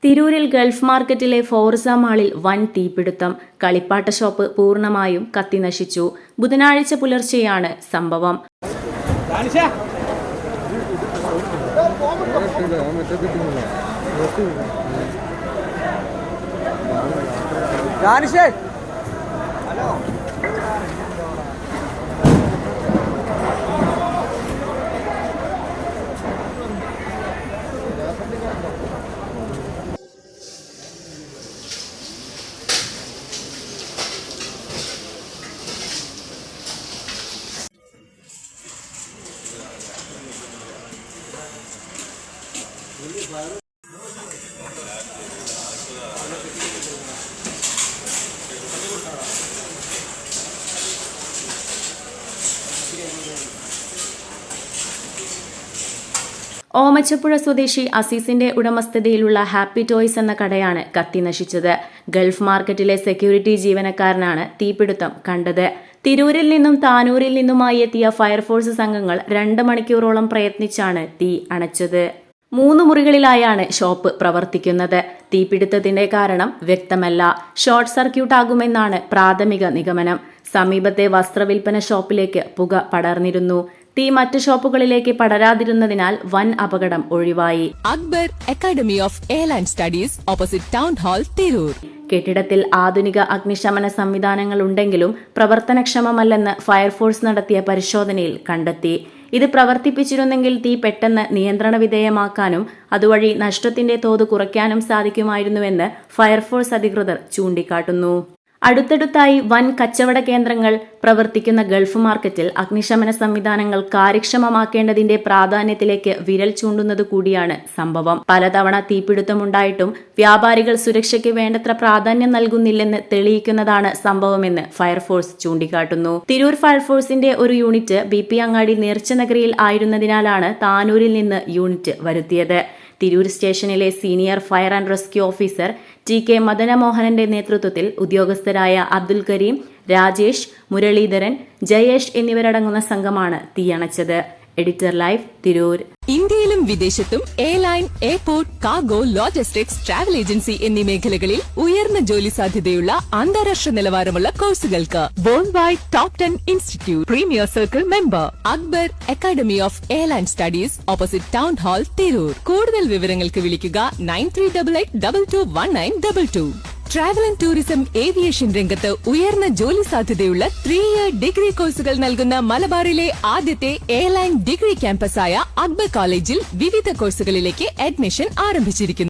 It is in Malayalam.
തിരൂരിൽ ഗൾഫ് മാർക്കറ്റിലെ ഫോർസ മാളിൽ വൻ തീപിടുത്തം. കളിപ്പാട്ട ഷോപ്പ് പൂർണ്ണമായും കത്തിനശിച്ചു. ബുധനാഴ്ച പുലർച്ചെയാണ് സംഭവം. ഓമച്ചപ്പുഴ സ്വദേശി അസീസിന്റെ ഉടമസ്ഥതയിലുള്ള ഹാപ്പി ടോയ്സ് എന്ന കടയാണ് കത്തിനശിച്ചത്. ഗൾഫ് മാർക്കറ്റിലെ സെക്യൂരിറ്റി ജീവനക്കാരനാണ് തീപിടുത്തം കണ്ടത്. തിരൂരിൽ നിന്നും താനൂരിൽ നിന്നുമായി എത്തിയ ഫയർഫോഴ്സ് സംഘങ്ങൾ 2 മണിക്കൂറോളം പ്രയത്നിച്ചാണ് തീ അണച്ചത്. 3 മുറികളിലായാണ് ഷോപ്പ് പ്രവർത്തിക്കുന്നത്. തീപിടുത്തത്തിന്റെ കാരണം വ്യക്തമല്ല. ഷോർട്ട് സർക്യൂട്ട് ആകുമെന്നാണ് പ്രാഥമിക നിഗമനം. സമീപത്തെ വസ്ത്രവിൽപ്പന ഷോപ്പിലേക്ക് പുക പടർന്നിരുന്നു. തീ മറ്റ് ഷോപ്പുകളിലേക്ക് പടരാതിരുന്നതിനാൽ വൻ അപകടം ഒഴിവായി. Akbar academy of airline studies opposite town hall Tirur. കെട്ടിടത്തിൽ ആധുനിക അഗ്നിശമന സംവിധാനങ്ങൾ ഉണ്ടെങ്കിലും പ്രവർത്തനക്ഷമമല്ലെന്ന് ഫയർഫോഴ്സ് നടത്തിയ പരിശോധനയിൽ കണ്ടെത്തി. ഇത് പ്രവർത്തിപ്പിച്ചിരുന്നെങ്കിൽ തീ പെട്ടെന്ന് നിയന്ത്രണ വിധേയമാക്കാനും അതുവഴി നഷ്ടത്തിന്റെ തോത് കുറയ്ക്കാനും സാധിക്കുമായിരുന്നുവെന്ന് ഫയർഫോഴ്സ് അധികൃതർ ചൂണ്ടിക്കാട്ടുന്നു. അടുത്തടുത്തായി വൻ കച്ചവട കേന്ദ്രങ്ങൾ പ്രവർത്തിക്കുന്ന ഗൾഫ് മാർക്കറ്റിൽ അഗ്നിശമന സംവിധാനങ്ങൾ കാര്യക്ഷമമാക്കേണ്ടതിന്റെ പ്രാധാന്യത്തിലേക്ക് വിരൽ ചൂണ്ടുന്നത് കൂടിയാണ് സംഭവം. പലതവണ തീപിടുത്തമുണ്ടായിട്ടും വ്യാപാരികൾ സുരക്ഷയ്ക്ക് വേണ്ടത്ര പ്രാധാന്യം നൽകുന്നില്ലെന്ന് തെളിയിക്കുന്നതാണ് സംഭവമെന്ന് ഫയർഫോഴ്സ് ചൂണ്ടിക്കാട്ടുന്നു. തിരൂർ ഫയർഫോഴ്സിന്റെ ഒരു യൂണിറ്റ് BP അങ്ങാടി നേർച്ചനഗരിയിൽ ആയിരുന്നതിനാലാണ് താനൂരിൽ നിന്ന് യൂണിറ്റ് വരുത്തിയത്. തിരൂർ സ്റ്റേഷനിലെ senior fire and rescue officer TK മദനമോഹനന്റെ നേതൃത്വത്തിൽ ഉദ്യോഗസ്ഥരായ അബ്ദുൽ കരീം, രാജേഷ്, മുരളീധരൻ, ജയേഷ് എന്നിവരടങ്ങുന്ന സംഘമാണ് തീയണച്ചത്. Editor live, Tirur. ഇന്ത്യയിലും വിദേശത്തും airline, airport, cargo, logistics, travel agency എന്നീ മേഖലകളിൽ ഉയർന്ന ജോലി സാധ്യതയുള്ള അന്താരാഷ്ട്ര നിലവാരമുള്ള കോഴ്സുകൾക്ക് world wide top 10 institute premier circle member Akbar academy of airline studies opposite town hall Tirur. കൂടുതൽ വിവരങ്ങൾക്ക് വിളിക്കുക 9388221922. ട്രാവൽ ആൻഡ് ടൂറിസം ഏവിയേഷൻ രംഗത്ത് ഉയർന്ന ജോലി സാധ്യതയുള്ള 3-year ഡിഗ്രി കോഴ്സുകൾ നൽകുന്ന മലബാറിലെ ആദ്യത്തെ എയർലൈൻ ഡിഗ്രി ക്യാമ്പസായ അക്ബർ കോളേജിൽ വിവിധ കോഴ്സുകളിലേക്ക് അഡ്മിഷൻ ആരംഭിച്ചിരിക്കുന്നു.